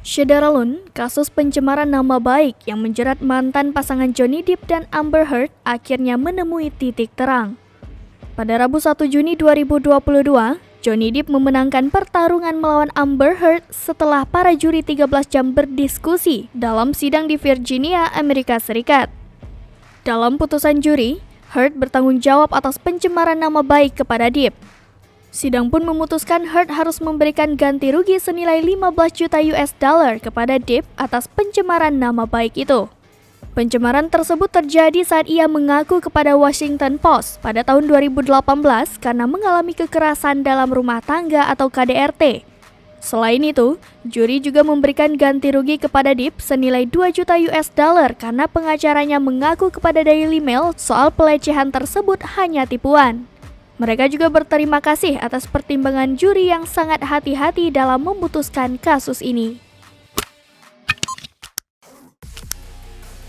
Syederalun, kasus pencemaran nama baik yang menjerat mantan pasangan Johnny Depp dan Amber Heard akhirnya menemui titik terang. Pada Rabu 1 Juni 2022, Johnny Depp memenangkan pertarungan melawan Amber Heard setelah para juri 13 jam berdiskusi dalam sidang di Virginia, Amerika Serikat. Dalam putusan juri, Heard bertanggung jawab atas pencemaran nama baik kepada Depp. Sidang pun memutuskan Heard harus memberikan ganti rugi senilai 15 juta US dollar kepada Depp atas pencemaran nama baik itu. Pencemaran tersebut terjadi saat ia mengaku kepada Washington Post pada tahun 2018 karena mengalami kekerasan dalam rumah tangga atau KDRT. Selain itu, juri juga memberikan ganti rugi kepada Depp senilai 2 juta US dollar karena pengacaranya mengaku kepada Daily Mail soal pelecehan tersebut hanya tipuan. Mereka juga berterima kasih atas pertimbangan juri yang sangat hati-hati dalam memutuskan kasus ini.